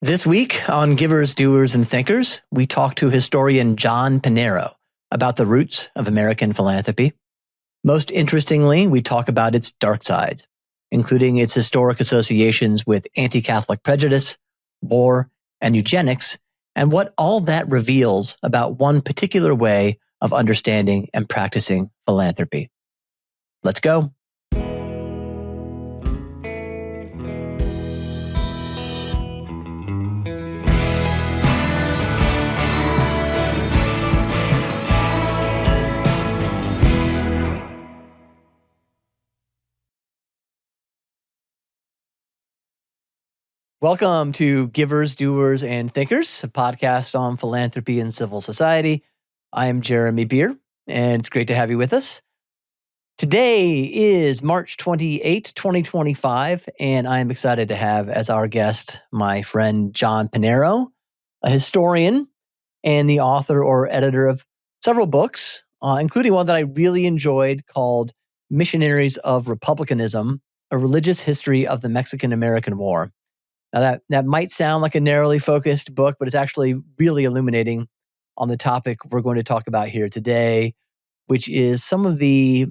This week on Givers, Doers, and Thinkers, we talk to historian John Pinheiro about the roots of American philanthropy. Most interestingly, we talk about its dark sides, including its historic associations with anti-Catholic prejudice, war, and eugenics, and what all that reveals about one particular way of understanding and practicing philanthropy. Let's go. Welcome to Givers, Doers, and Thinkers, a podcast on philanthropy and civil society. I am Jeremy Beer, and it's great to have you with us. Today is March 28, 2025, and I am excited to have as our guest my friend John Pinheiro, a historian and the author or editor of several books, including one that I really enjoyed called Missionaries of Republicanism, A Religious History of the Mexican-American War. Now that might sound like a narrowly focused book, but it's actually really illuminating on the topic we're going to talk about here today, which is some of the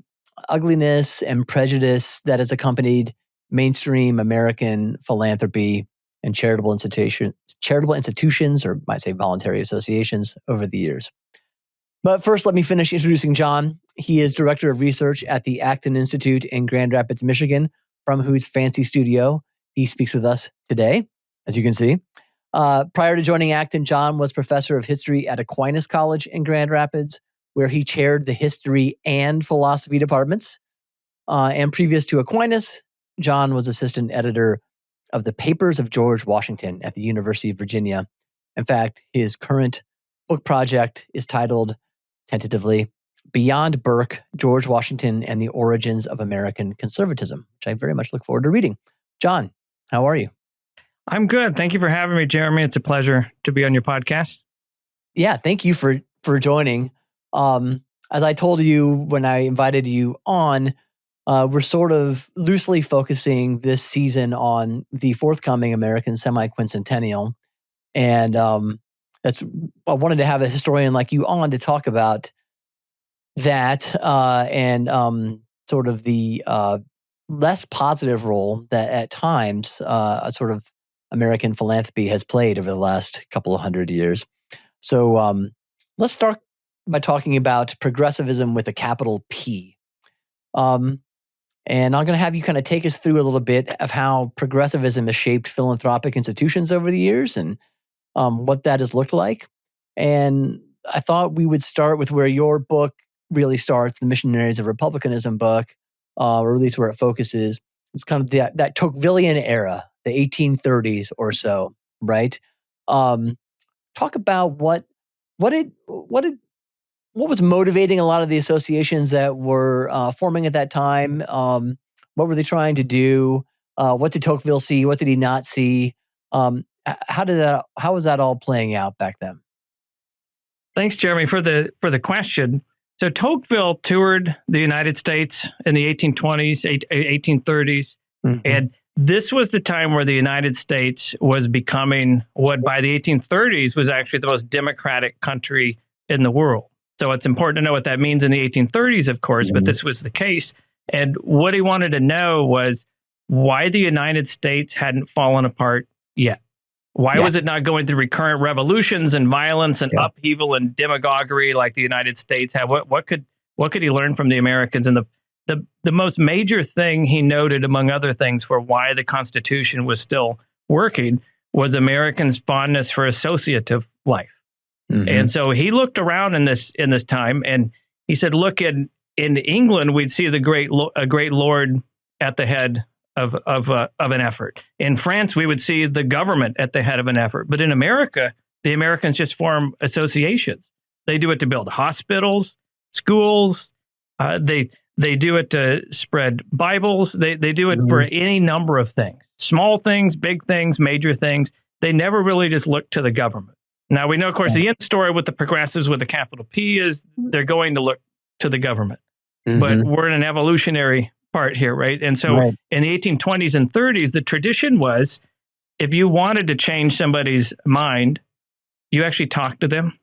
ugliness and prejudice that has accompanied mainstream American philanthropy and charitable institutions, or might say voluntary associations, over the years. But first, let me finish introducing John. He is director of research at the Acton Institute in Grand Rapids, Michigan, from whose fancy studio he speaks with us today, as you can see. Prior to joining Acton, John was professor of history at Aquinas College in Grand Rapids, where he chaired the history and philosophy departments. And previous to Aquinas, John was assistant editor of the Papers of George Washington at the University of Virginia. In fact, his current book project is titled, tentatively, Beyond Burke, George Washington and the Origins of American Conservatism, which I very much look forward to reading. John, how are you? I'm good. Thank you for having me, Jeremy. It's a pleasure to be on your podcast. Yeah, thank you for joining. As I told you when I invited you on, we're sort of loosely focusing this season on the forthcoming American semi-quincentennial. And I wanted to have a historian like you on to talk about that and sort of the less positive role that at times a sort of American philanthropy has played over the last couple of hundred years. So let's start by talking about progressivism with a capital P. And I'm going to have you kind of take us through a little bit of how progressivism has shaped philanthropic institutions over the years and what that has looked like. And I thought we would start with where your book really starts, the Missionaries of Republicanism book, or at least where it focuses. It's kind of that Tocquevillian era, the 1830s or so, right? Talk about what was motivating a lot of the associations that were forming at that time. What were they trying to do? What did Tocqueville see? What did he not see? How was that all playing out back then? Thanks, Jeremy, for the question. So Tocqueville toured the United States in the 1820s, 1830s, and this was the time where the United States was becoming what by the 1830s was actually the most democratic country in the world. So it's important to know what that means in the 1830s, of course, but this was the case. And what he wanted to know was why the United States hadn't fallen apart yet. Why was it not going through recurrent revolutions and violence and upheaval and demagoguery like the United States had? What could he learn from the Americans? And the most major thing he noted, among other things, for why the Constitution was still working was Americans' fondness for associative life. And so he looked around in this time, and he said, "Look, in England, we'd see a great lord at the head of an effort. In France, we would see the government at the head of an effort. But in America, the Americans just form associations. They do it to build hospitals, schools. They do it to spread Bibles. They do it for any number of things, small things, big things, major things. They never really just look to the government. Now, we know, of course, the end story with the progressives with a capital P is they're going to look to the government. But we're in an evolutionary part here, right? And so in the 1820s and 30s, the tradition was if you wanted to change somebody's mind, you actually talk to them.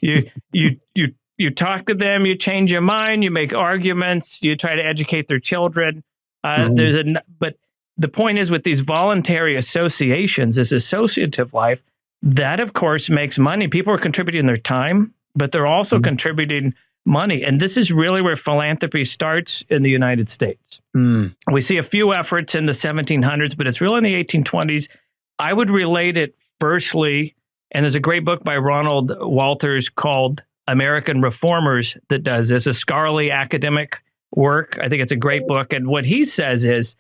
You talk to them, you change your mind, you make arguments, you try to educate their children. But the point is, with these voluntary associations, this associative life, that of course makes money. People are contributing their time, but they're also contributing money. And this is really where philanthropy starts in the United States. We see a few efforts in the 1700s, but it's really in the 1820s. I would relate it firstly, and there's a great book by Ronald Walters called American Reformers that does this, a scholarly academic work. I think it's a great book. And what he says is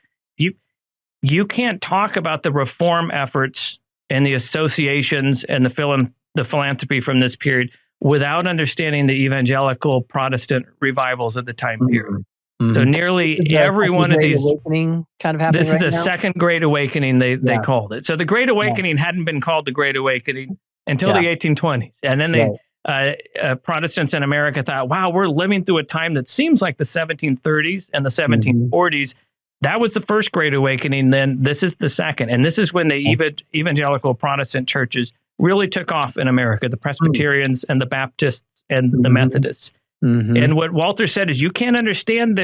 you can't talk about the reform efforts and the associations and the philanthropy from this period without understanding the evangelical Protestant revivals of the time period. So nearly every one of these, awakening kind of happening. This is right a now? second Great Awakening, they called it. So the Great Awakening hadn't been called the Great Awakening until the 1820s. And then Protestants in America thought, wow, we're living through a time that seems like the 1730s and the 1740s. That was the first Great Awakening. Then this is the second. And this is when the evangelical Protestant churches really took off in America, the Presbyterians and the Baptists and the Methodists. And what Walter said is you can't understand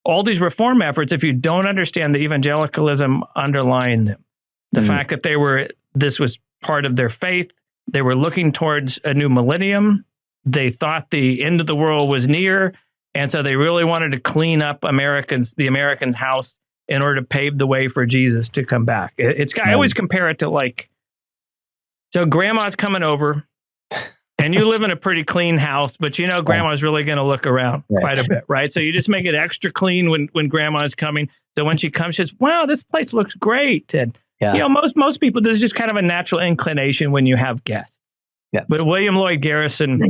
all these reform efforts if you don't understand the evangelicalism underlying them. The fact that this was part of their faith. They were looking towards a new millennium. They thought the end of the world was near. And so they really wanted to clean up the Americans' house in order to pave the way for Jesus to come back. I always compare it to so grandma's coming over and you live in a pretty clean house, but grandma's really going to look around quite a bit, right? So you just make it extra clean when grandma's coming. So when she comes, she says, wow, this place looks great. And most people, there's just kind of a natural inclination when you have guests. Yeah. But William Lloyd Garrison,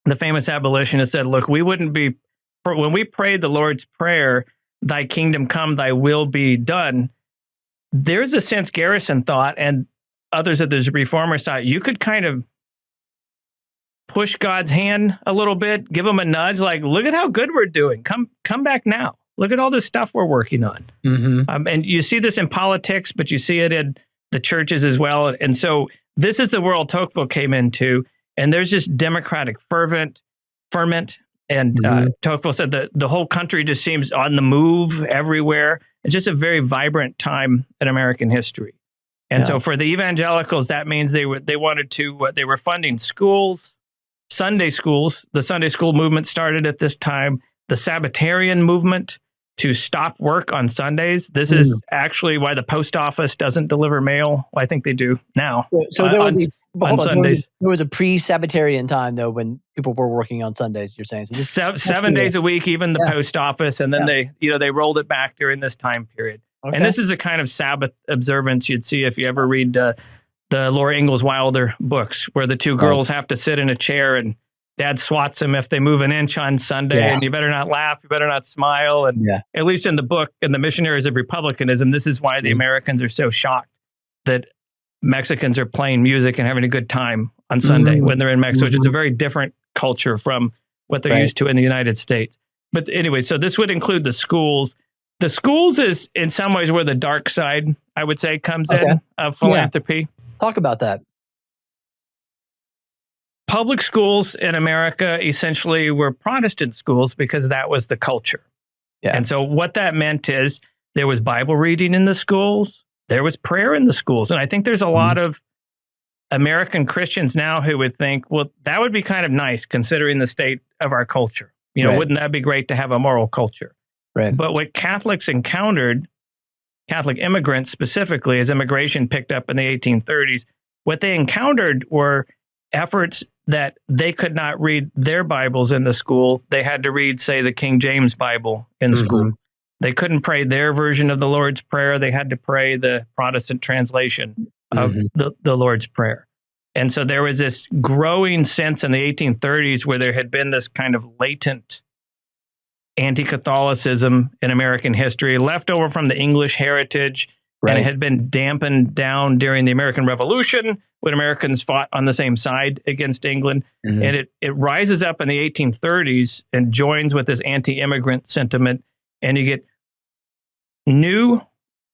the famous abolitionist, said, look, when we prayed the Lord's Prayer, thy kingdom come, thy will be done, there's a sense Garrison thought, and others of the reformers thought, you could kind of push God's hand a little bit, give him a nudge, like, look at how good we're doing. Come back now. Look at all this stuff we're working on. And you see this in politics, but you see it in the churches as well. And so this is the world Tocqueville came into, and there's just democratic ferment. And Tocqueville said that the whole country just seems on the move everywhere. It's just a very vibrant time in American history. And so for the evangelicals, that means they were funding schools, Sunday schools. The Sunday school movement started at this time. The Sabbatarian movement to stop work on Sundays. This is actually why the post office doesn't deliver mail. Well, I think they do now. So there was on Sundays. There was a pre-Sabbatarian time though when people were working on Sundays. You're saying so 7 days a week, even the post office, and then they rolled it back during this time period. Okay. And this is a kind of Sabbath observance you'd see if you ever read the Laura Ingalls Wilder books, where the two girls have to sit in a chair and Dad swats them if they move an inch on Sunday, and you better not laugh, you better not smile. And at least in the book, in the Missionaries of Republicanism, this is why the Americans are so shocked that Mexicans are playing music and having a good time on Sunday when they're in Mexico, which is a very different culture from what they're used to in the United States. But anyway, so this would include the schools. The schools is in some ways where the dark side, I would say, comes in of philanthropy. Talk about that. Public schools in America essentially were Protestant schools because that was the culture. Yeah. And so what that meant is there was Bible reading in the schools, there was prayer in the schools. And I think there's a lot of American Christians now who would think, well, that would be kind of nice considering the state of our culture. Wouldn't that be great to have a moral culture? Right. But what Catholics encountered, Catholic immigrants specifically, as immigration picked up in the 1830s, what they encountered were efforts that they could not read their Bibles in the school. They had to read, say, the King James Bible in school. They couldn't pray their version of the Lord's Prayer. They had to pray the Protestant translation of the Lord's Prayer. And so there was this growing sense in the 1830s where there had been this kind of latent anti-Catholicism in American history, left over from the English heritage, and it had been dampened down during the American Revolution when Americans fought on the same side against England. And it rises up in the 1830s and joins with this anti-immigrant sentiment, and you get new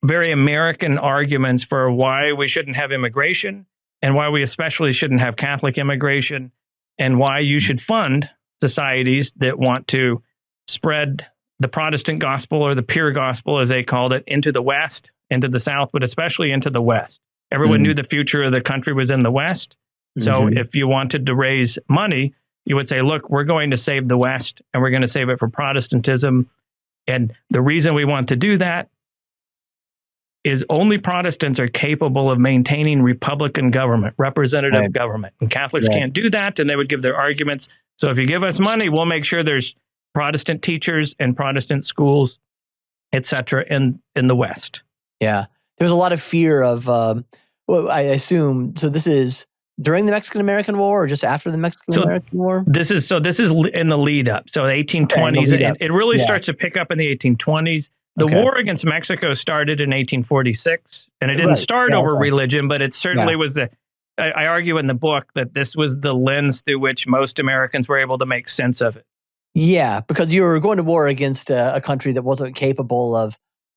very American arguments for why we shouldn't have immigration and why we especially shouldn't have Catholic immigration and why you should fund societies that want to spread the Protestant gospel or the pure gospel, as they called it, into the West, into the South, but especially into the West. Everyone knew the future of the country was in the West. So if you wanted to raise money, you would say, look, we're going to save the West and we're going to save it for Protestantism. And the reason we want to do that is only Protestants are capable of maintaining Republican government, representative government. And Catholics can't do that, and they would give their arguments. So if you give us money, we'll make sure there's Protestant teachers and Protestant schools, et cetera, in the West. Yeah. There's a lot of fear of, well, I assume, so this is during the Mexican-American War or just after the Mexican-American War? This is in the lead up. So the 1820s, it really starts to pick up in the 1820s. The war against Mexico started in 1846, and it didn't start over religion, but it certainly was I argue in the book that this was the lens through which most Americans were able to make sense of it. Yeah, because you were going to war against a country that wasn't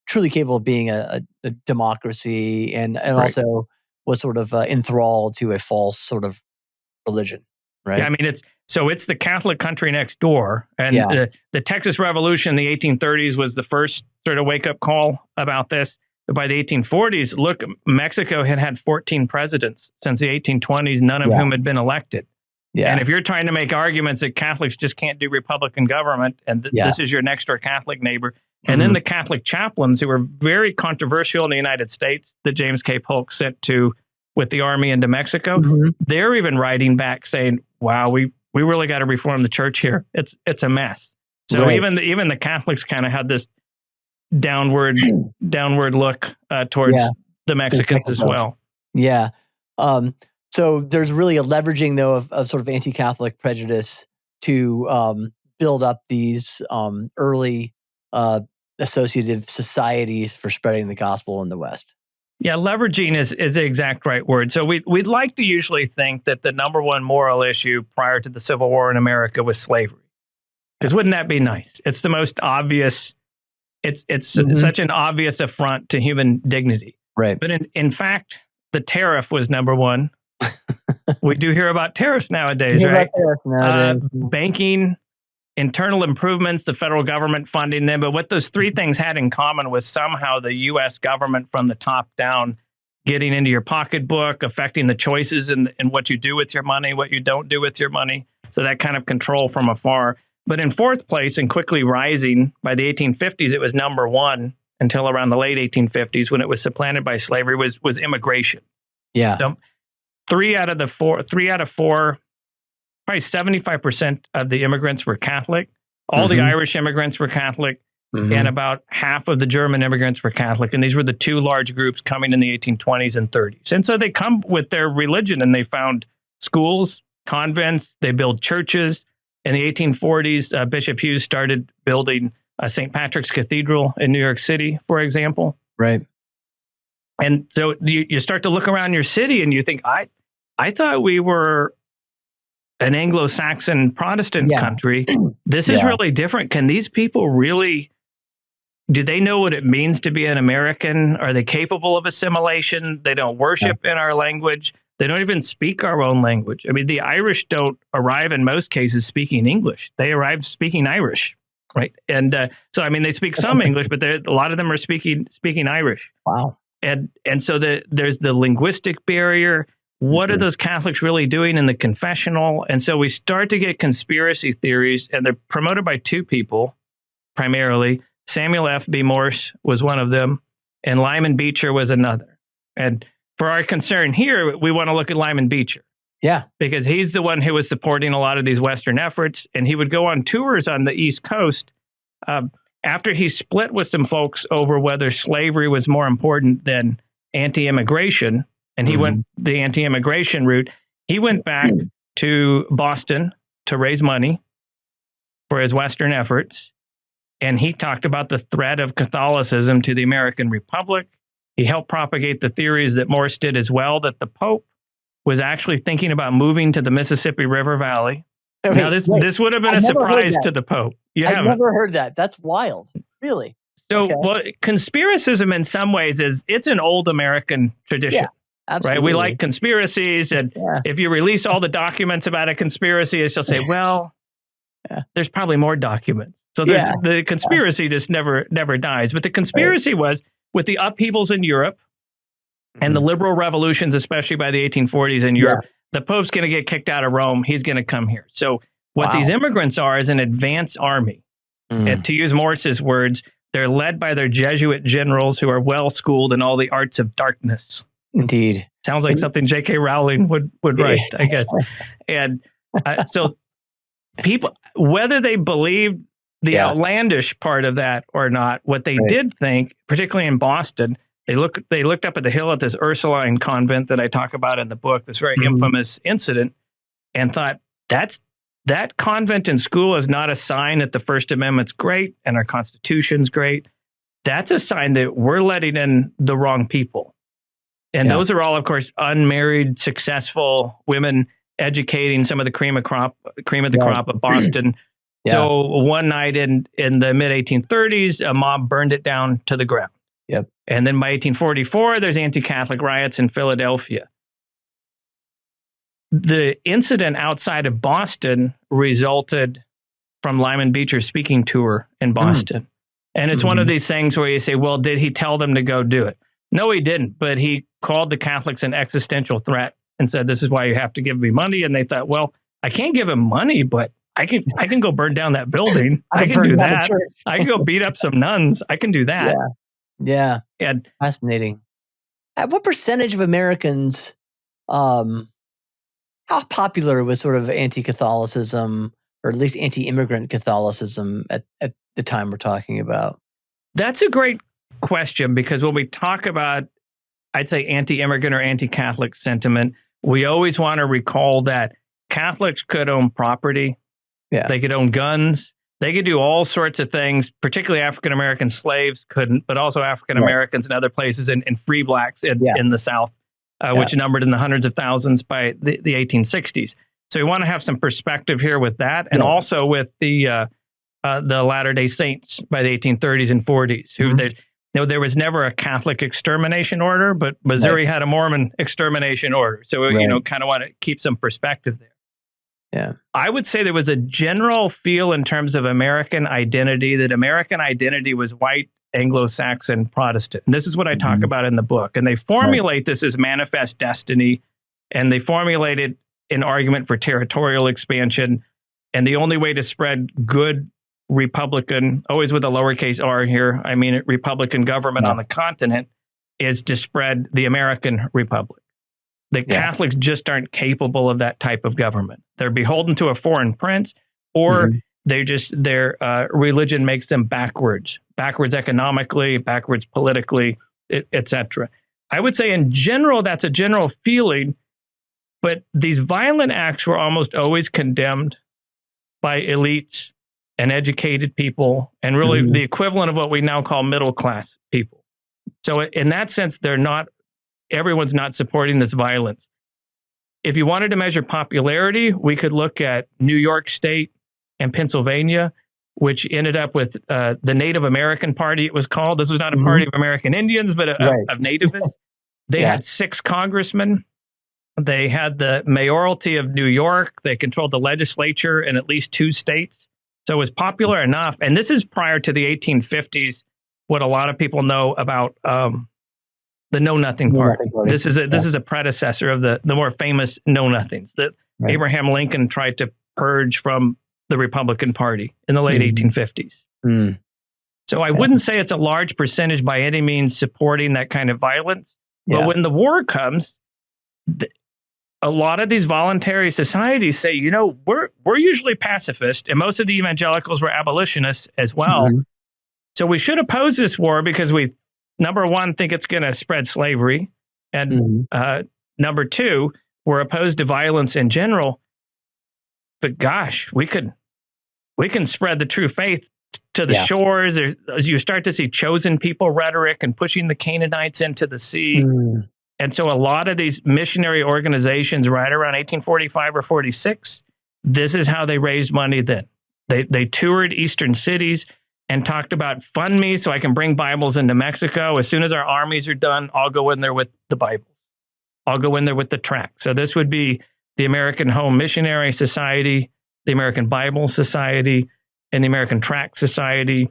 truly capable of being a democracy and also was sort of enthralled to a false sort of religion, right? Yeah, I mean, it's the Catholic country next door. And the Texas Revolution in the 1830s was the first sort of wake-up call about this. But by the 1840s, look, Mexico had 14 presidents since the 1820s, none of whom had been elected. Yeah. And if you're trying to make arguments that Catholics just can't do Republican government, and this is your next door Catholic neighbor, and then the Catholic chaplains who were very controversial in the United States that James K. Polk sent with the army into Mexico, they're even writing back saying, wow, we really got to reform the church here. It's a mess. So even the Catholics kind of had this downward look towards the Mexicans as well. Yeah. So there's really a leveraging, though, of sort of anti-Catholic prejudice to build up these early associative societies for spreading the gospel in the West. Yeah, leveraging is the exact right word. So we'd like to usually think that the number one moral issue prior to the Civil War in America was slavery. Because wouldn't that be nice? It's the most obvious. It's such an obvious affront to human dignity. Right. But in fact, the tariff was number one. We do hear about tariffs nowadays, right? Banking, internal improvements, the federal government funding them. But what those three things had in common was somehow the U.S. government from the top down getting into your pocketbook, affecting the choices in what you do with your money, what you don't do with your money. So that kind of control from afar. But in fourth place and quickly rising by the 1850s, it was number one until around the late 1850s when it was supplanted by slavery was immigration. Yeah. So three out of four, probably 75% of the immigrants were Catholic. All the Irish immigrants were Catholic, and about half of the German immigrants were Catholic. And these were the two large groups coming in the 1820s and 30s. And so they come with their religion, and they found schools, convents, they built churches. In the 1840s, Bishop Hughes started building St. Patrick's Cathedral in New York City, for example. Right. And so you start to look around your city and you think, I thought we were an Anglo-Saxon Protestant country. This is really different. Can these people really, do they know what it means to be an American? Are they capable of assimilation? They don't worship in our language. They don't even speak our own language. I mean, the Irish don't arrive in most cases speaking English. They arrive speaking Irish, right? And so, I mean, they speak some English, but a lot of them are speaking Irish. Wow. And so there's the linguistic barrier. What are those Catholics really doing in the confessional? And so we start to get conspiracy theories, and they're promoted by two people, primarily. Samuel F. B. Morse was one of them, and Lyman Beecher was another. And for our concern here, we want to look at Lyman Beecher. Yeah. Because he's the one who was supporting a lot of these Western efforts, and he would go on tours on the East Coast after he split with some folks over whether slavery was more important than anti-immigration, and he went the anti-immigration route. He went back to Boston to raise money for his Western efforts, and he talked about the threat of Catholicism to the American Republic. He helped propagate the theories that Morse did as well, that the Pope was actually thinking about moving to the Mississippi River Valley. Now, this would have been a surprise to the Pope. I've never heard that. That's wild. Really? So, Okay. well, conspiracism in some ways it's an old American tradition. Yeah, absolutely. Right? We like conspiracies, and if you release all the documents about a conspiracy, it's just say, well, there's probably more documents. So the conspiracy just never dies. But the conspiracy was with the upheavals in Europe and the liberal revolutions, especially by the 1840s in Europe, the Pope's going to get kicked out of Rome. He's going to come here. So what these immigrants are is an advance army. And to use Morse's words, they're led by their Jesuit generals who are well schooled in all the arts of darkness. Indeed. Sounds like something J.K. Rowling would write, I guess. And so people, whether they believed the outlandish part of that or not, what they did think, particularly in Boston, they looked up at the hill at this Ursuline convent that I talk about in the book, this very infamous incident, and thought, that convent and school is not a sign that the First Amendment's great and our Constitution's great. That's a sign that we're letting in the wrong people. And those are all, of course, unmarried, successful women educating some of the cream of the crop of Boston. So one night in the mid-1830s, a mob burned it down to the ground. And then by 1844, there's anti-Catholic riots in Philadelphia. The incident outside of Boston resulted from Lyman Beecher's speaking tour in Boston. And it's one of these things where you say, well, did he tell them to go do it? No, he didn't. But he called the Catholics an existential threat and said, this is why you have to give me money. And they thought, well, I can't give him money, but I can go burn down that building. I can do that. I can go beat up some nuns. I can do that. Yeah. And fascinating. What percentage of Americans, how popular was sort of anti-Catholicism, or at least anti-immigrant Catholicism at the time we're talking about? That's a great question, because when we talk about, I'd say, anti-immigrant or anti-Catholic sentiment, we always want to recall that Catholics could own property. They could own guns. They could do all sorts of things, particularly African-American slaves couldn't, but also African-Americans in other places, and free blacks in the South, which numbered in the hundreds of thousands by the 1860s. So we want to have some perspective here with that, and also with the Latter-day Saints by the 1830s and 40s, who there was never a Catholic extermination order, but Missouri had a Mormon extermination order. So, kind of want to keep some perspective there. I would say there was a general feel in terms of American identity that American identity was white, Anglo-Saxon, Protestant. And this is what I talk about in the book. And they formulate this as manifest destiny, and they formulated an argument for territorial expansion. And the only way to spread good Republican, always with a lowercase r here, I mean Republican government on the continent, is to spread the American Republic. The Catholics just aren't capable of that type of government. They're beholden to a foreign prince, or their religion makes them backwards economically, backwards politically, etc. I would say in general, that's a general feeling, but these violent acts were almost always condemned by elites and educated people, and really the equivalent of what we now call middle class people. So in that sense, everyone's not supporting this violence. If you wanted to measure popularity, we could look at New York State and Pennsylvania, which ended up with the Native American Party, it was called. This was not a party of American Indians, but of nativists. They had 6 congressmen. They had the mayoralty of New York. They controlled the legislature in at least 2 states. So it was popular enough. And this is prior to the 1850s, what a lot of people know about the Know Nothing Party. This is a predecessor of the more famous Know Nothings that Abraham Lincoln tried to purge from the Republican Party in the late 1850s. So I wouldn't say it's a large percentage by any means supporting that kind of violence. But when the war comes, a lot of these voluntary societies say, we're usually pacifist, and most of the evangelicals were abolitionists as well. So we should oppose this war because we, number one, think it's going to spread slavery. And number two, we're opposed to violence in general. But gosh, we can spread the true faith to the shores. As you start to see chosen people rhetoric and pushing the Canaanites into the sea. And so a lot of these missionary organizations right around 1845 or 46, this is how they raised money then. They toured eastern cities. and talked about fund me so I can bring Bibles into Mexico. As soon as our armies are done, I'll go in there with the Bibles. I'll go in there with the tract. So this would be the American Home Missionary Society, the American Bible Society, and the American Tract Society.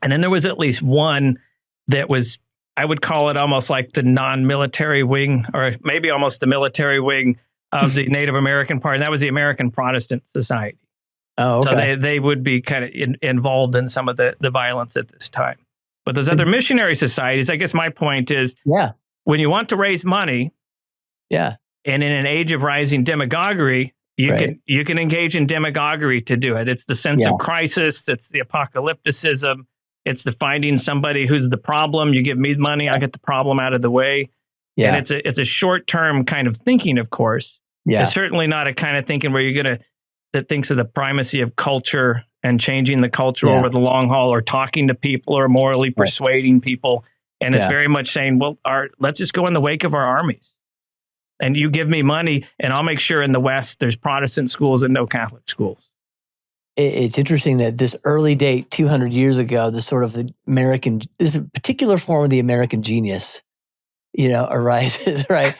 And then there was at least one that was, I would call it almost like the non-military wing, or maybe almost the military wing of the Native American part. And that was the American Protestant Society. Oh, okay. So they would be kind of involved in some of the violence at this time. But those other missionary societies, I guess my point is, when you want to raise money, and in an age of rising demagoguery, you can engage in demagoguery to do it. It's the sense of crisis. It's the apocalypticism. It's the finding somebody who's the problem. You give me money, I get the problem out of the way. Yeah. And it's a short-term kind of thinking, of course. Yeah. It's certainly not a kind of thinking where that thinks of the primacy of culture and changing the culture over the long haul, or talking to people, or morally persuading people. And it's very much saying, well, let's just go in the wake of our armies. And you give me money, and I'll make sure in the West there's Protestant schools and no Catholic schools. It's interesting that this early date, 200 years ago, this sort of this particular form of the American genius, arises, right?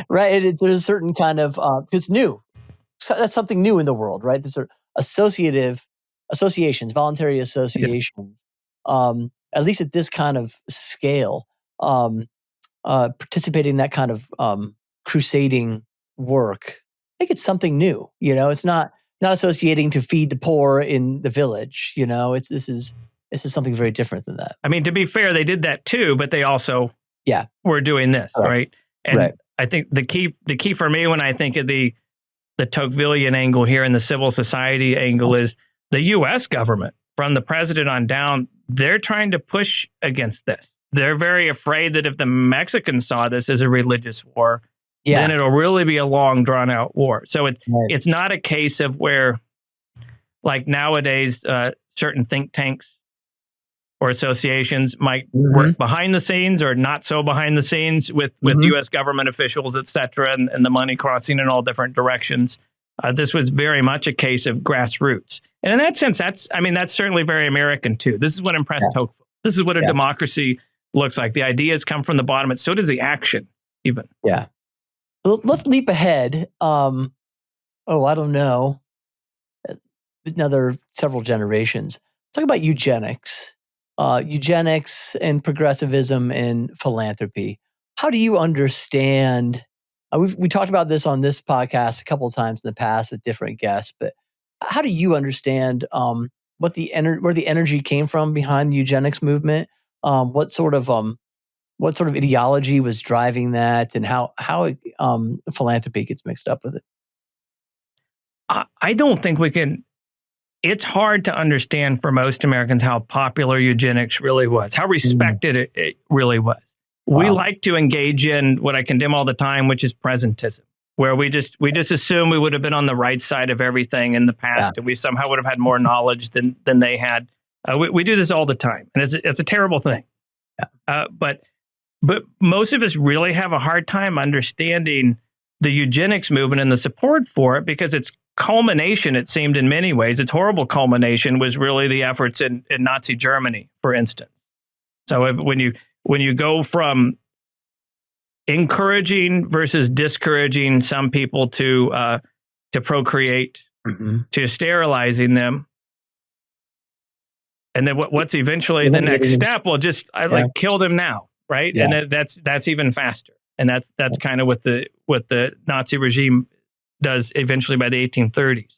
Right. There's a certain kind of, it's new. That's something new in the world, right? This sort of associations, voluntary associations, at least at this kind of scale, participating in that kind of crusading work. I think it's something new. It's not associating to feed the poor in the village. This is something very different than that. I mean, to be fair, they did that too, but they also were doing this, right? And I think the key for me when I think of the Tocquevillian angle here and the civil society angle is the U.S. government, from the president on down, they're trying to push against this. They're very afraid that if the Mexicans saw this as a religious war, then it'll really be a long, drawn-out war. So it's not a case of where, like nowadays, certain think tanks or associations might work behind the scenes or not so behind the scenes with U.S. government officials, et cetera, and the money crossing in all different directions. This was very much a case of grassroots. And in that sense, that's certainly very American, too. This is what impressed Tocqueville. This is what a democracy looks like. The ideas come from the bottom, and so does the action, even. Yeah. Well, let's leap ahead. I don't know. Another several generations. Talk about eugenics. Eugenics and progressivism and philanthropy. How do you understand? We talked about this on this podcast a couple of times in the past with different guests, but how do you understand where the energy came from behind the eugenics movement? What sort of ideology was driving that, and how philanthropy gets mixed up with it? I don't think we can. It's hard to understand for most Americans how popular eugenics really was, how respected it really was. Wow. We like to engage in what I condemn all the time, which is presentism, where we just assume we would have been on the right side of everything in the past, and we somehow would have had more knowledge than they had. We do this all the time, and it's a terrible thing. Yeah. But most of us really have a hard time understanding the eugenics movement and the support for it, because its culmination, it seemed in many ways, its horrible culmination was really the efforts in Nazi Germany, for instance. So when you go from encouraging versus discouraging some people to procreate, to sterilizing them, and then what's eventually the next step? Well, just kill them now, right? Yeah. And that's even faster, and that's kind of what the Nazi regime does eventually by the 1830s.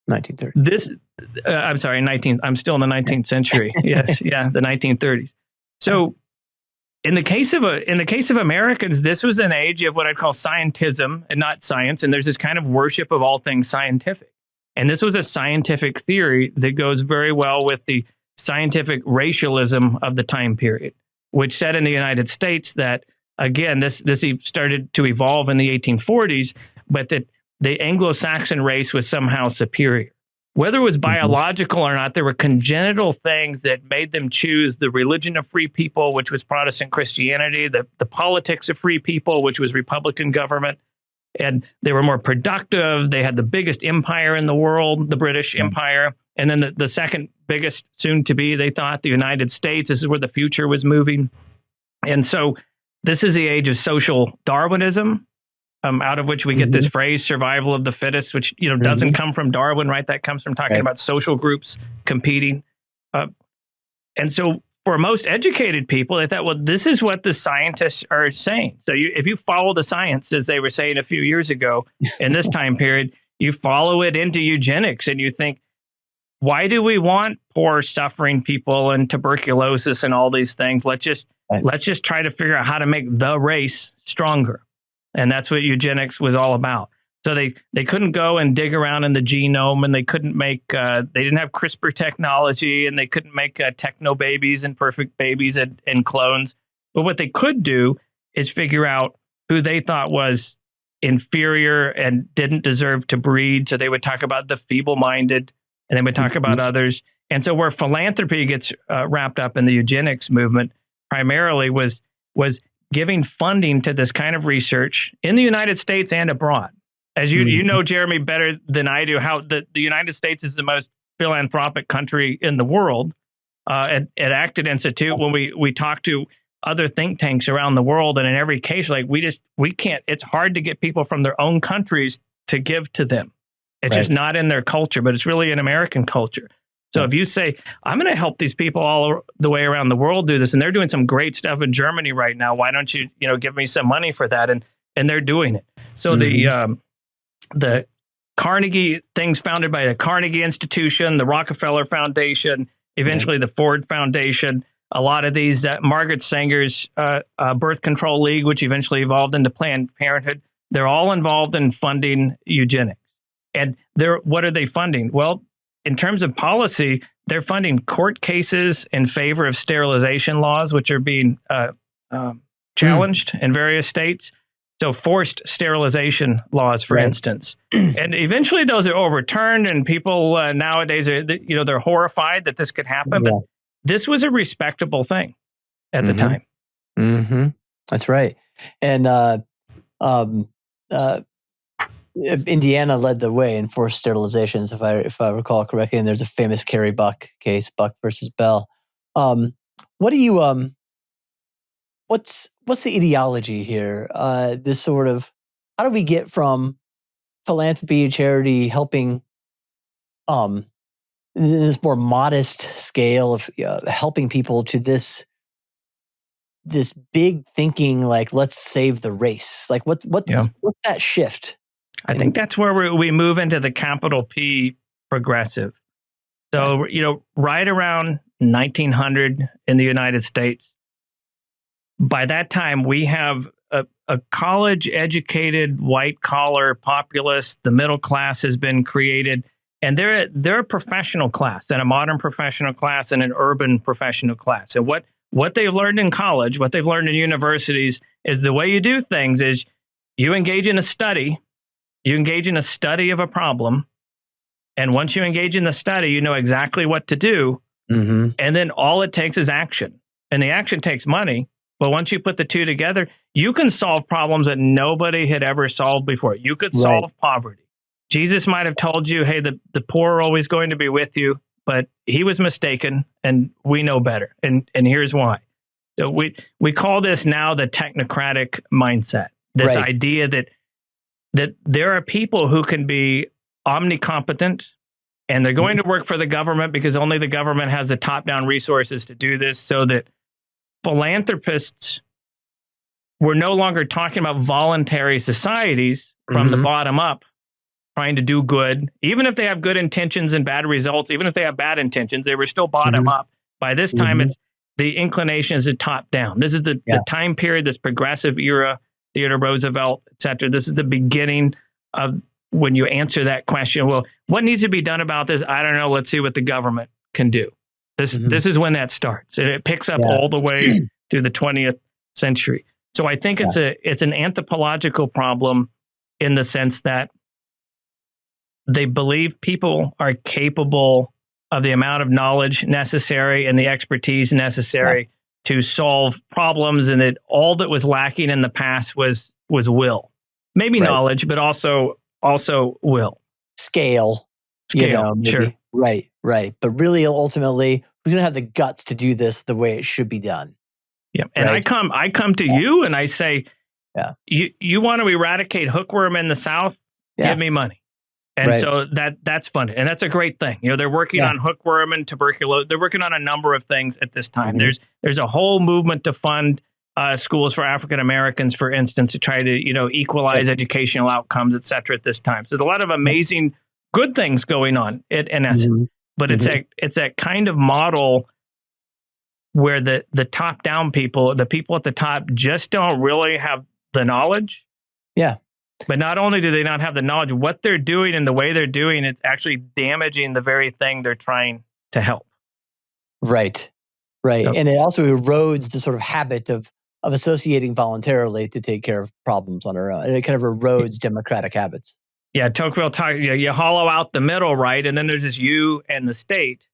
1930s. I'm still in the 19th century. Yes, the 1930s. So in the case of Americans, this was an age of what I'd call scientism and not science, and there's this kind of worship of all things scientific. And this was a scientific theory that goes very well with the scientific racialism of the time period, which said in the United States that, again, this started to evolve in the 1840s, but that the Anglo-Saxon race was somehow superior. Whether it was biological or not, there were congenital things that made them choose the religion of free people, which was Protestant Christianity, the politics of free people, which was Republican government. And they were more productive. They had the biggest empire in the world, the British Empire. And then the second biggest soon to be, they thought, the United States. This is where the future was moving. And so this is the age of social Darwinism, out of which we get this phrase, survival of the fittest, which doesn't come from Darwin, right? That comes from talking about social groups competing. And so for most educated people, they thought, well, this is what the scientists are saying. So if you follow the science, as they were saying a few years ago in this time period, you follow it into eugenics and you think, why do we want poor, suffering people and tuberculosis and all these things? Let's just try to figure out how to make the race stronger. And that's what eugenics was all about. So they couldn't go and dig around in the genome, and they couldn't make, they didn't have CRISPR technology, and they couldn't make techno babies and perfect babies and clones. But what they could do is figure out who they thought was inferior and didn't deserve to breed. So they would talk about the feeble-minded, and they would talk about others. And so where philanthropy gets wrapped up in the eugenics movement primarily was giving funding to this kind of research in the United States and abroad. As you know, Jeremy, better than I do, how the United States is the most philanthropic country in the world. At Acton Institute, when we talk to other think tanks around the world, and in every case, like we can't, it's hard to get people from their own countries to give to them. It's just not in their culture, but it's really an American culture. So if you say, I'm going to help these people all the way around the world do this, and they're doing some great stuff in Germany right now, why don't you give me some money for that? And they're doing it. So the Carnegie things founded by the Carnegie Institution, the Rockefeller Foundation, eventually the Ford Foundation, a lot of these, Margaret Sanger's Birth Control League, which eventually evolved into Planned Parenthood, they're all involved in funding eugenics. And what are they funding? Well, in terms of policy, they're funding court cases in favor of sterilization laws, which are being challenged in various states. So forced sterilization laws, for instance. And eventually those are overturned, and people nowadays they're horrified that this could happen. But this was a respectable thing at the time. That's right. And Indiana led the way in forced sterilizations, if I recall correctly. And there's a famous Carrie Buck case, Buck versus Bell. What do you What's the ideology here? This sort of, how do we get from philanthropy, charity, helping, this more modest scale of helping people, to this big thinking, like, let's save the race? Like, what's that shift? I think that's where we move into the capital P progressive. So, right around 1900 in the United States, by that time, we have a college-educated, white-collar populace. The middle class has been created, and they're a professional class, and a modern professional class, and an urban professional class. And what they've learned in college, what they've learned in universities, is the way you do things is you engage in a study. You engage in a study of a problem, and once you engage in the study, you know exactly what to do, and then all it takes is action, and the action takes money. But once you put the two together, you can solve problems that nobody had ever solved before. You could solve poverty. Jesus might have told you, hey, the poor are always going to be with you, but he was mistaken, and we know better. And here's why. So we call this now the technocratic mindset, this idea that there are people who can be omnicompetent, and they're going to work for the government because only the government has the top-down resources to do this, so that philanthropists were no longer talking about voluntary societies from the bottom up, trying to do good. Even if they have good intentions and bad results, even if they have bad intentions, they were still bottom up. By this time, it's the inclination is a top down. This is the time period, this progressive era, Theodore Roosevelt, et cetera. This is the beginning of when you answer that question. Well, what needs to be done about this? I don't know. Let's see what the government can do. This is when that starts, and it picks up all the way through the 20th century. So I think it's an anthropological problem in the sense that they believe people are capable of the amount of knowledge necessary and the expertise necessary to solve problems, and that all that was lacking in the past was will, maybe knowledge, but also will. Scale. scale. Maybe. Sure. Right. But really, ultimately, who's going to have the guts to do this the way it should be done? Yeah. And right? I come to you and I say, you want to eradicate hookworm in the South? Give me money. And so that's fun. And that's a great thing. They're working on hookworm and tuberculosis. They're working on a number of things at this time. There's a whole movement to fund schools for African Americans, for instance, to try to, equalize educational outcomes, et cetera, at this time. So there's a lot of amazing good things going on in essence. But it's that kind of model where the top down people, the people at the top, just don't really have the knowledge. Yeah. But not only do they not have the knowledge, what they're doing and the way they're doing, it's actually damaging the very thing they're trying to help. Right. Yep. And it also erodes the sort of habit of associating voluntarily to take care of problems on our own. And it kind of erodes democratic habits. Yeah, Tocqueville you hollow out the middle, right? And then there's just you and the state.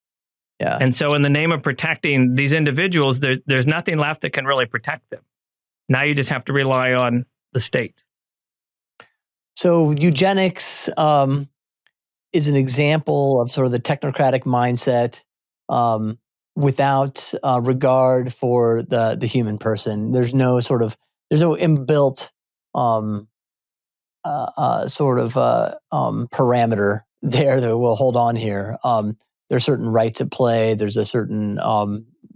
Yeah. And so in the name of protecting these individuals, there's nothing left that can really protect them. Now you just have to rely on the state. So eugenics is an example of sort of the technocratic mindset without regard for the human person. There's no inbuilt parameter there that will hold on here. There's certain rights at play. There's a certain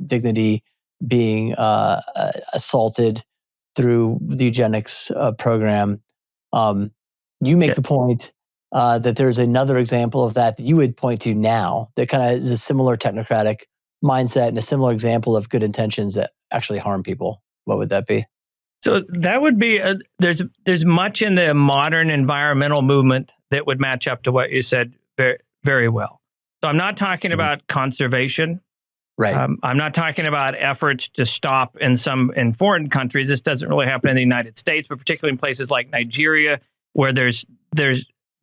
dignity being assaulted through the eugenics program. You make the point that there's another example of that you would point to now that kind of is a similar technocratic mindset and a similar example of good intentions that actually harm people. What would that be? So that would be there's much in the modern environmental movement that would match up to what you said very, very well. So I'm not talking about conservation. Right. I'm not talking about efforts to stop in foreign countries. This doesn't really happen in the United States, but particularly in places like Nigeria, where there's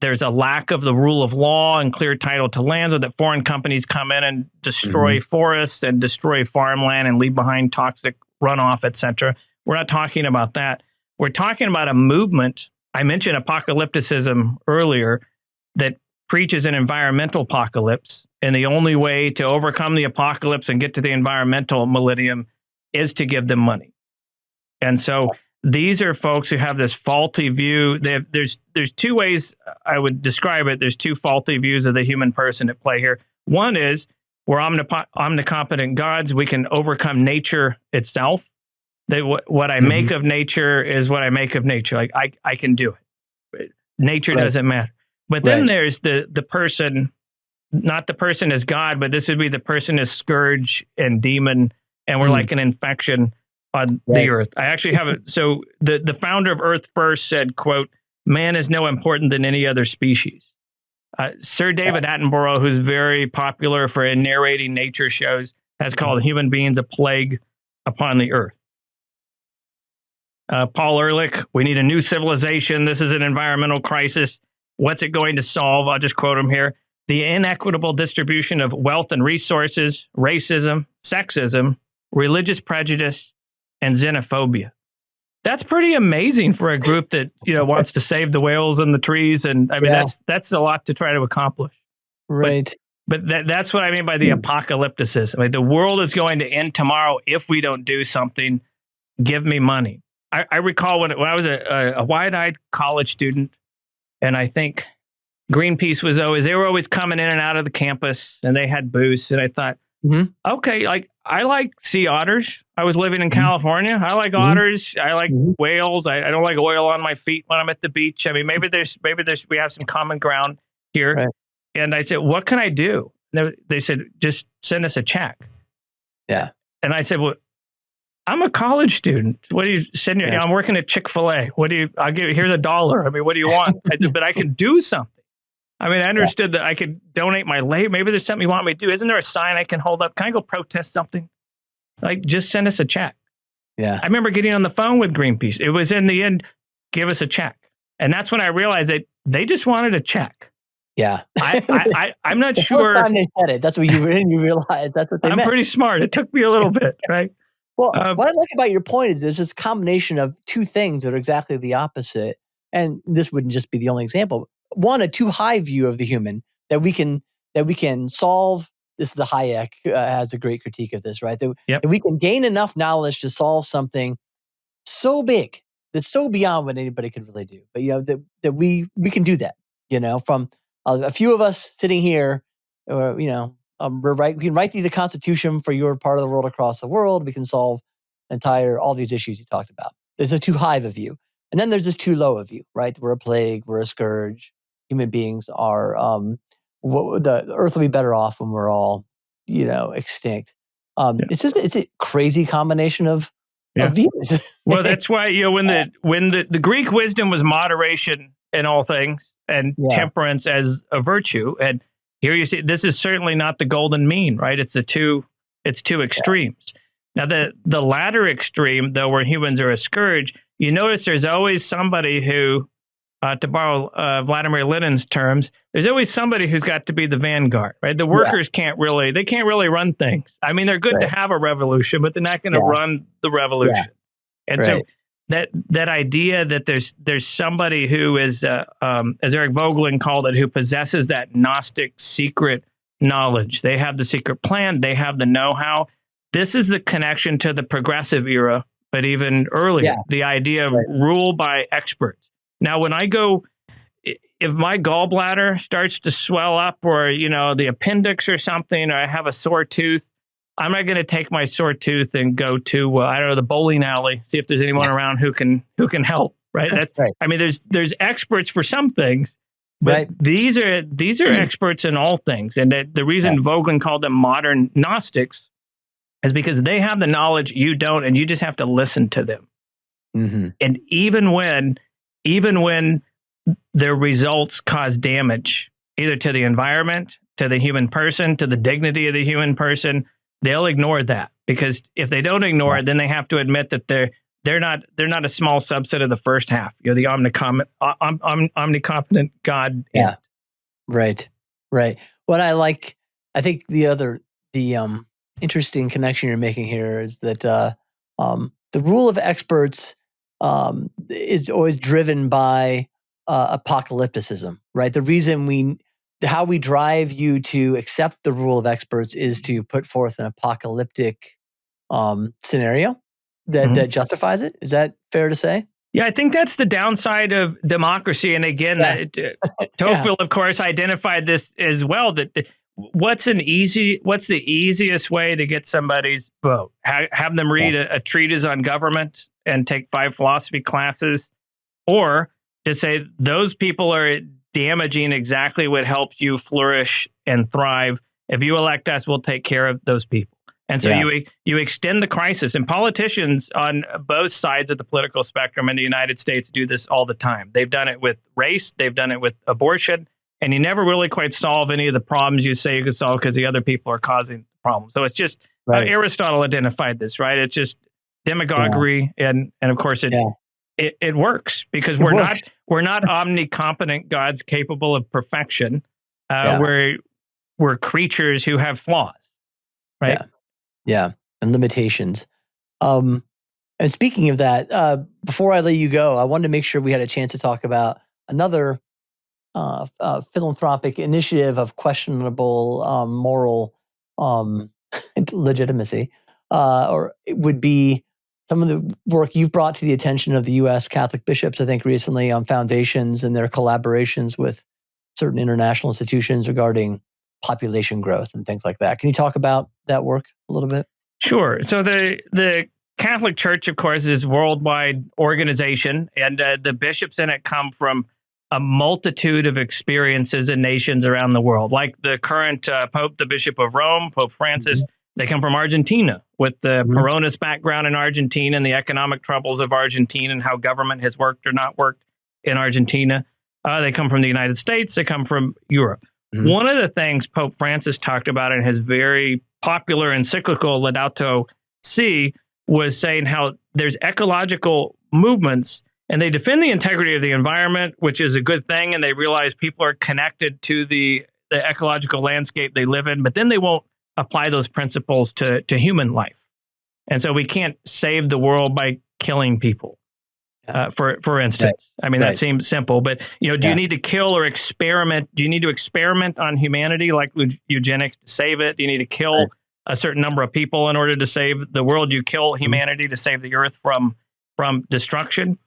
a lack of the rule of law and clear title to land, so that foreign companies come in and destroy forests and destroy farmland and leave behind toxic runoff, et cetera. We're not talking about that. We're talking about a movement. I mentioned apocalypticism earlier that preaches an environmental apocalypse. And the only way to overcome the apocalypse and get to the environmental millennium is to give them money. And so these are folks who have this faulty view. There's two ways I would describe it. There's two faulty views of the human person at play here. One is we're omnicompetent gods. We can overcome nature itself. What I make of nature is what I make of nature. Like I can do it. Nature doesn't matter. But then there's the person, not the person as God, but this would be the person as scourge and demon, and we're like an infection on the earth. I actually have it. So the founder of Earth First said, quote, "Man is no important than any other species." Sir David Attenborough, who's very popular for narrating nature shows, has called human beings a plague upon the earth. Paul Ehrlich, "We need a new civilization. This is an environmental crisis. What's it going to solve?" I'll just quote him here. "The inequitable distribution of wealth and resources, racism, sexism, religious prejudice, and xenophobia." That's pretty amazing for a group that wants to save the whales and the trees, and I mean that's a lot to try to accomplish. Right. But that's what I mean by the apocalypticism. Like, the world is going to end tomorrow if we don't do something. Give me money. I recall when I was a wide-eyed college student, and I think Greenpeace they were always coming in and out of the campus, and they had booths, and I thought, okay, like, I like sea otters. I was living in California. I like otters. I like whales. I don't like oil on my feet when I'm at the beach. I mean, maybe we have some common ground here. Right. And I said, what can I do? And they said, just send us a check. Yeah. And I said, well, I'm a college student. What do you send? I'm working at Chick-fil-A. Here's $1. I mean, what do you want? I said, but I can do something. I mean, I understood that I could donate my labor. Maybe there's something you want me to do. Isn't there a sign I can hold up? Can I go protest something? Like, just send us a check. Yeah. I remember getting on the phone with Greenpeace. It was in the end, give us a check. And that's when I realized that they just wanted a check. Yeah. I'm not the sure. First time they said it, that's what you realized. That's what they meant. I'm pretty smart. It took me a little bit, right? Well, what I like about your point is there's this combination of two things that are exactly the opposite. And this wouldn't just be the only example. One, a too high view of the human, that we can solve. This is the Hayek has a great critique of this, right? That we can gain enough knowledge to solve something so big that's so beyond what anybody could really do. But that we can do that. From a few of us sitting here, or we can write the Constitution for your part of the world across the world. We can solve all these issues you talked about. There's a too high of a view, and then there's this too low of view, right? We're a plague, we're a scourge. Human beings are. The earth will be better off when we're all, extinct. It's a crazy combination of views. Well, that's why when the Greek wisdom was moderation in all things and temperance as a virtue, and here you see this is certainly not the golden mean, right? It's two extremes. Now the latter extreme, though, where humans are a scourge, you notice there's always somebody who, to borrow Vladimir Lenin's terms, there's always somebody who's got to be the vanguard, right? The workers can't really run things. I mean, they're good to have a revolution, but they're not going to run the revolution. And so that idea that there's somebody who is, as Eric Vogelin called it, who possesses that Gnostic secret knowledge. They have the secret plan. They have the know-how. This is the connection to the progressive era, but even earlier, the idea of rule by experts. Now, when I go, if my gallbladder starts to swell up, or the appendix or something, or I have a sore tooth, I'm not going to take my sore tooth and go to the bowling alley, see if there's anyone around who can help. Right? That's right. I mean, there's experts for some things, but these are experts in all things, and the reason Vogelin called them modern Gnostics is because they have the knowledge you don't, and you just have to listen to them. Mm-hmm. And even when their results cause damage, either to the environment, to the human person, to the dignity of the human person, they'll ignore that, because if they don't ignore it, then they have to admit that they're not a small subset of the first half. You're the omnicompetent God. Yeah. Right. What I think the interesting connection you're making here is that the rule of experts is always driven by apocalypticism, right? The reason how we drive you to accept the rule of experts is to put forth an apocalyptic scenario that justifies it. Is that fair to say? Yeah, I think that's the downside of democracy. And again, Tocqueville, of course, identified this as well. That what's the easiest way to get somebody's vote? Have them read a treatise on government and take 5 philosophy classes, or to say those people are damaging exactly what helps you flourish and thrive. If you elect us, we'll take care of those people. And so you extend the crisis, and politicians on both sides of the political spectrum in the United States do this all the time. They've done it with race, they've done it with abortion, and you never really quite solve any of the problems you say you could solve because the other people are causing the problem. So it's just Aristotle identified this, right? It's just demagoguery, and of course it works, because we're not omnicompetent gods capable of perfection. We're creatures who have flaws, right? Yeah, and limitations. And speaking of that, before I let you go, I wanted to make sure we had a chance to talk about another philanthropic initiative of questionable moral legitimacy, or it would be some of the work you've brought to the attention of the U.S. Catholic bishops, I think, recently on foundations and their collaborations with certain international institutions regarding population growth and things like that. Can you talk about that work a little bit? Sure. So the Catholic Church, of course, is a worldwide organization, and the bishops in it come from a multitude of experiences in nations around the world. Like the current Pope, the Bishop of Rome, Pope Francis, they come from Argentina with the Peronist background in Argentina and the economic troubles of Argentina and how government has worked or not worked in Argentina. They come from the United States. They come from Europe. One of the things Pope Francis talked about in his very popular encyclical Laudato Si was saying how there's ecological movements, and they defend the integrity of the environment, which is a good thing, and they realize people are connected to the ecological landscape they live in, but then they won't apply those principles to human life. And so we can't save the world by killing people. For instance. I mean, that seems simple, but do you need to kill or experiment? Do you need to experiment on humanity like eugenics to save it? Do you need to kill a certain number of people in order to save the world? Do you kill humanity to save the earth from destruction?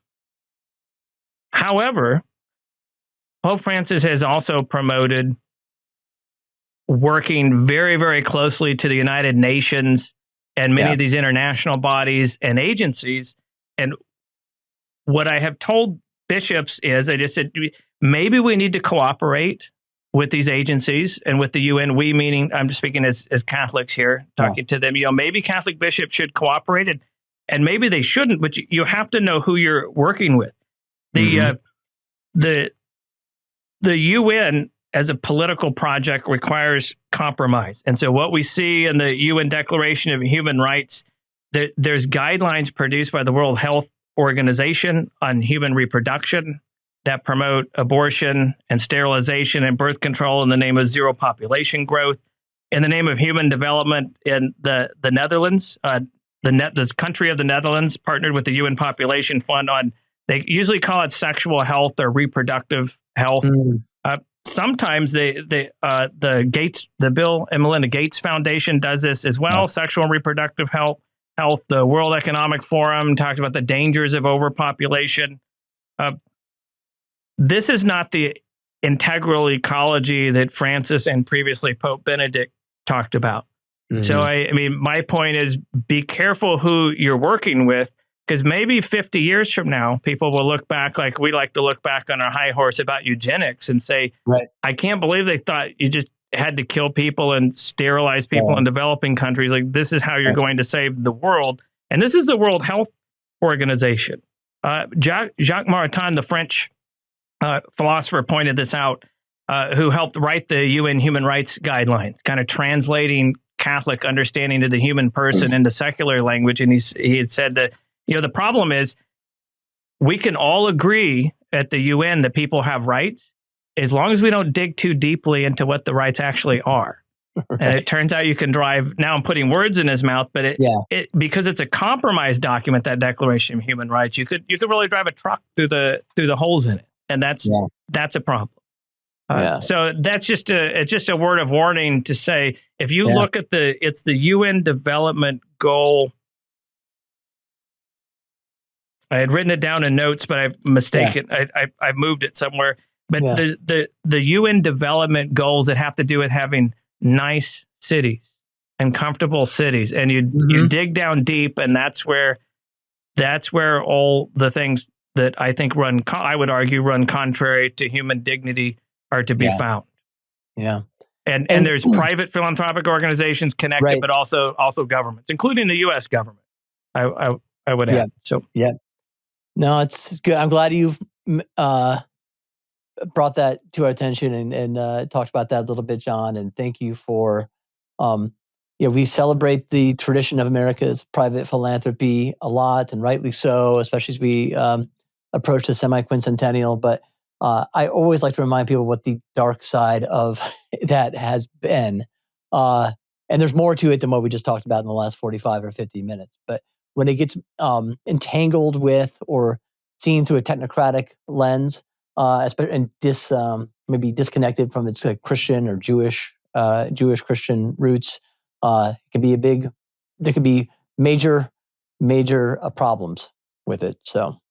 However, Pope Francis has also promoted working very, very closely to the United Nations and many of these international bodies and agencies. And what I have told bishops is, I just said, maybe we need to cooperate with these agencies and with the UN. We meaning, I'm just speaking as Catholics here, talking to them. Maybe Catholic bishops should cooperate, and maybe they shouldn't. But you have to know who you're working with. The UN as a political project requires compromise, and so what we see in the UN Declaration of Human Rights, there's guidelines produced by the World Health Organization on human reproduction that promote abortion and sterilization and birth control in the name of zero population growth, in the name of human development. In the Netherlands, the country of the Netherlands partnered with the UN Population Fund on, they usually call it sexual health or reproductive health. Sometimes the Bill and Melinda Gates Foundation does this as well. Sexual and reproductive health. The World Economic Forum talks about the dangers of overpopulation. This is not the integral ecology that Francis and previously Pope Benedict talked about. So, I mean, my point is, be careful who you're working with, because maybe 50 years from now, people will look back like we like to look back on our high horse about eugenics and say, I can't believe they thought you just had to kill people and sterilize people in developing countries. Like, this is how you're going to save the world. And this is the World Health Organization. Jacques Maritain, the French philosopher, pointed this out, who helped write the UN Human Rights Guidelines, kind of translating Catholic understanding of the human person into secular language. And he had said that, the problem is we can all agree at the UN that people have rights, as long as we don't dig too deeply into what the rights actually are. And it turns out you can drive, now I'm putting words in his mouth, but it because it's a compromise document, that Declaration of Human Rights, you could really drive a truck through the holes in it. And that's a problem. So that's just a word of warning to say, if you look at it's the UN Development Goal. I had written it down in notes, but I've mistaken. I moved it somewhere. But the UN development goals that have to do with having nice cities and comfortable cities, and you dig down deep, and that's where all the things that I think I would argue run contrary to human dignity are to be found. And there's private philanthropic organizations connected, but also governments, including the U.S. government. I would add. So no, it's good. I'm glad you've brought that to our attention and talked about that a little bit, John. And thank you for, we celebrate the tradition of America's private philanthropy a lot, and rightly so, especially as we approach the semi-quincentennial. But I always like to remind people what the dark side of that has been. And there's more to it than what we just talked about in the last 45 or 50 minutes. But when it gets entangled with or seen through a technocratic lens, and maybe disconnected from its Christian or Jewish Christian roots, there can be major problems with it. So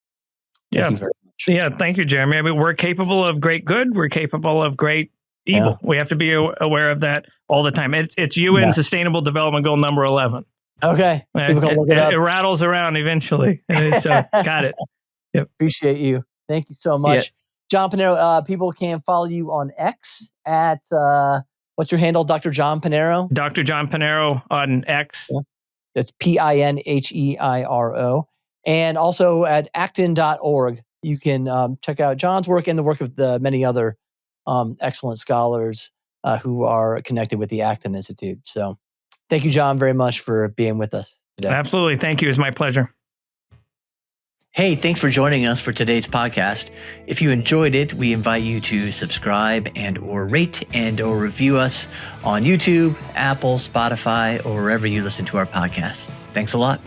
thank you very much. Yeah, thank you, Jeremy. I mean, we're capable of great good. We're capable of great evil. We have to be aware of that all the time. It's UN Sustainable Development Goal number 11. Okay. It rattles around eventually. So got it. Yep. Appreciate you. Thank you so much. John Pinheiro, people can follow you on X at, what's your handle, Dr. John Pinheiro? Dr. John Pinheiro on X. Yeah. That's Pinheiro. And also at acton.org, you can check out John's work and the work of the many other excellent scholars who are connected with the Acton Institute. So thank you, John, very much for being with us today. Absolutely. Thank you. It's my pleasure. Hey, thanks for joining us for today's podcast. If you enjoyed it, we invite you to subscribe or rate or review us on YouTube, Apple, Spotify, or wherever you listen to our podcasts. Thanks a lot.